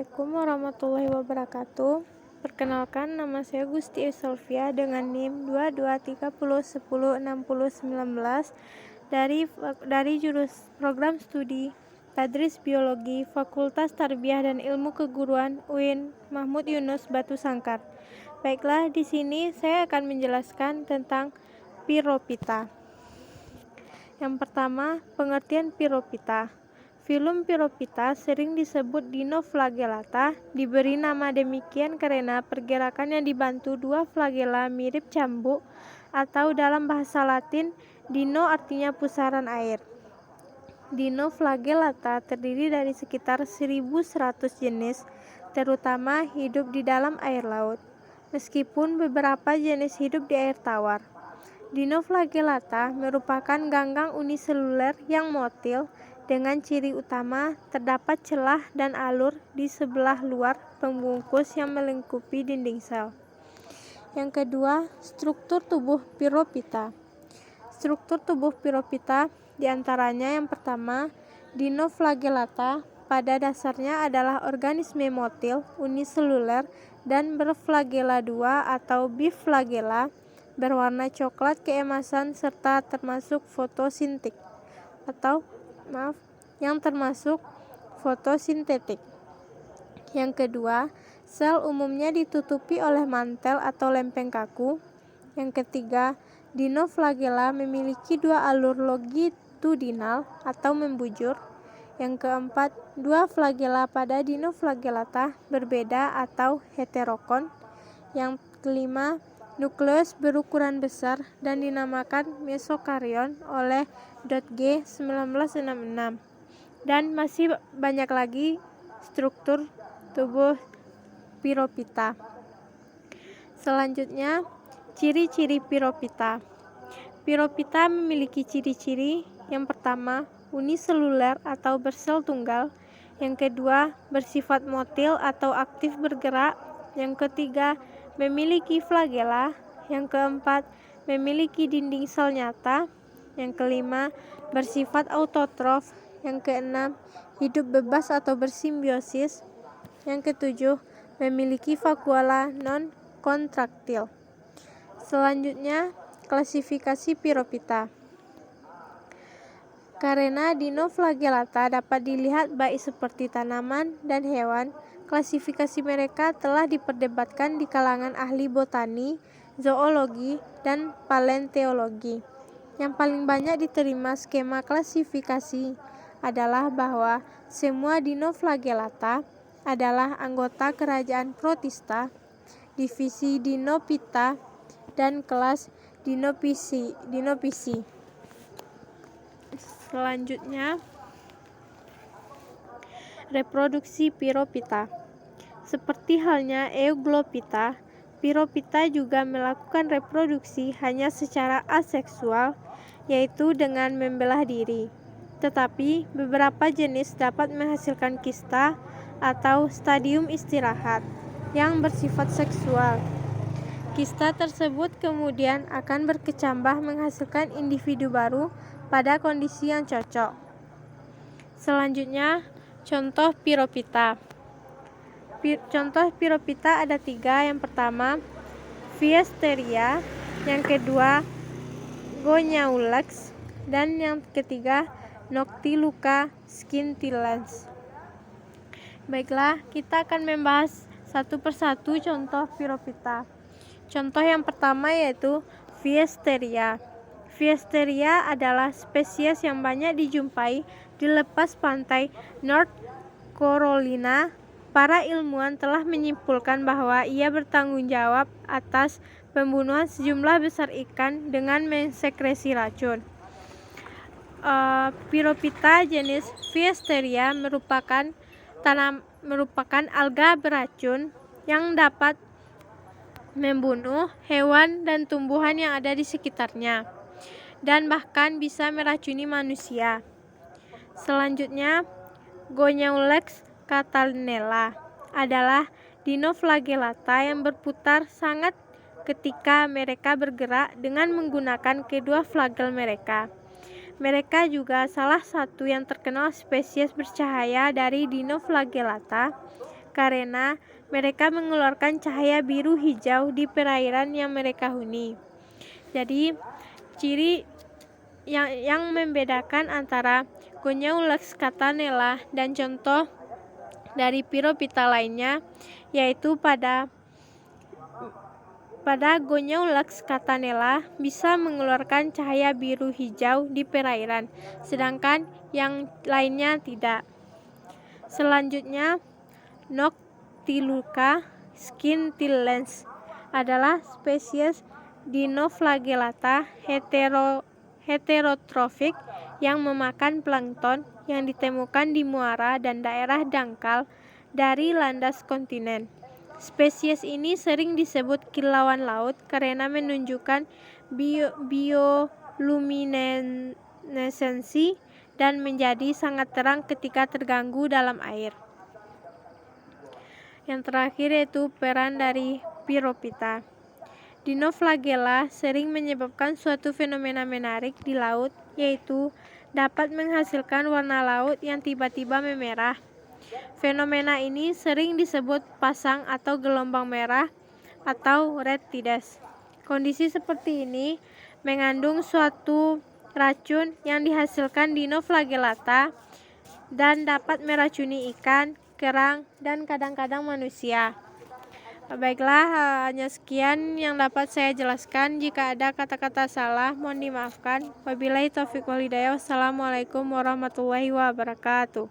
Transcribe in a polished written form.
Assalamualaikum warahmatullahi wabarakatuh. Perkenalkan, nama saya Gusti Esolvia dengan NIM 2230106019 dari jurus program studi Tadris Biologi Fakultas Tarbiyah dan Ilmu Keguruan UIN Mahmud Yunus Batu Sangkar. Baiklah, di sini saya akan menjelaskan tentang Piropita. Yang pertama, pengertian Piropita. Filum Piropita sering disebut Dinoflagellata, diberi nama demikian karena pergerakannya dibantu dua flagella mirip cambuk, atau dalam bahasa Latin, dino artinya pusaran air. Dinoflagellata terdiri dari sekitar 1.100 jenis, terutama hidup di dalam air laut, meskipun beberapa jenis hidup di air tawar. Dinoflagellata merupakan ganggang uniseluler yang motil, dengan ciri utama terdapat celah dan alur di sebelah luar pembungkus yang melingkupi dinding sel. Yang kedua, struktur tubuh Piropita. Struktur tubuh Piropita diantaranya yang pertama, Dinoflagellata pada dasarnya adalah organisme motil uniseluler dan berflagella dua atau biflagella, berwarna coklat keemasan serta termasuk fotosintetik. Yang kedua, sel umumnya ditutupi oleh mantel atau lempeng kaku. Yang ketiga, dinoflagella memiliki dua alur longitudinal atau membujur. Yang keempat, dua flagella pada dinoflagellata berbeda atau heterokon. Yang kelima, nukleus berukuran besar dan dinamakan mesokarion oleh G. 1966. Dan masih banyak lagi struktur tubuh Piropita. Selanjutnya, ciri-ciri Piropita. Piropita memiliki ciri-ciri. Yang pertama, uniseluler atau bersel tunggal. Yang kedua, bersifat motil atau aktif bergerak. Yang ketiga, memiliki flagella. Yang keempat, memiliki dinding sel nyata. Yang kelima, bersifat autotrof. Yang keenam, hidup bebas atau bersimbiosis. Yang ketujuh, memiliki vakuola non-kontraktil. Selanjutnya, klasifikasi Piropita. Karena dinoflagellata dapat dilihat baik seperti tanaman dan hewan, klasifikasi mereka telah diperdebatkan di kalangan ahli botani, zoologi, dan paleontologi. Yang paling banyak diterima skema klasifikasi adalah bahwa semua dinoflagellata adalah anggota kerajaan Protista, divisi Dinophyta, dan kelas Dinophysi. Selanjutnya, reproduksi Piropita. Seperti halnya Euglophyta, Piropita juga melakukan reproduksi hanya secara aseksual, yaitu dengan membelah diri. Tetapi beberapa jenis dapat menghasilkan kista atau stadium istirahat yang bersifat seksual. Kista tersebut kemudian akan berkecambah menghasilkan individu baru pada kondisi yang cocok. Selanjutnya, contoh Piropita. Contoh Piropita ada 3. Yang pertama, Fiesteria. Yang kedua, Gonyaulex. Dan yang ketiga, Noctiluca scintillans. Baiklah, kita akan membahas satu persatu contoh Piropita. Contoh yang pertama yaitu Fiesteria. Fiesteria adalah spesies yang banyak dijumpai di lepas pantai North Carolina. Para ilmuwan telah menyimpulkan bahwa ia bertanggung jawab atas pembunuhan sejumlah besar ikan dengan mensekresi racun. Piropita jenis Fiesteria merupakan alga beracun yang dapat membunuh hewan dan tumbuhan yang ada di sekitarnya, dan bahkan bisa meracuni manusia. Selanjutnya, Gonyaulex catanella adalah dinoflagellata yang berputar sangat ketika mereka bergerak dengan menggunakan kedua flagel mereka. Mereka juga salah satu yang terkenal spesies bercahaya dari dinoflagellata karena mereka mengeluarkan cahaya biru hijau di perairan yang mereka huni. Jadi ciri yang membedakan antara Goniaulax catanella dan contoh dari Pyrophyta lainnya yaitu pada Goniaulax catanella bisa mengeluarkan cahaya biru hijau di perairan, sedangkan yang lainnya tidak. Selanjutnya, Noctiluca scintillans adalah spesies Dinoflagellata heterotropik yang memakan plankton yang ditemukan di muara dan daerah dangkal dari landas kontinen. Spesies ini sering disebut kilauan laut karena menunjukkan bioluminesensi dan menjadi sangat terang ketika terganggu dalam air. Yang terakhir yaitu peran dari Pyrophyta. Dinoflagella sering menyebabkan suatu fenomena menarik di laut, yaitu dapat menghasilkan warna laut yang tiba-tiba memerah. Fenomena ini sering disebut pasang atau gelombang merah atau red tides. Kondisi seperti ini mengandung suatu racun yang dihasilkan Dinoflagellata dan dapat meracuni ikan, kerang, dan kadang-kadang manusia. Baiklah, hanya sekian yang dapat saya jelaskan. Jika ada kata-kata salah, mohon dimaafkan. Wabillahi taufiq wal hidayah. Wassalamualaikum warahmatullahi wabarakatuh.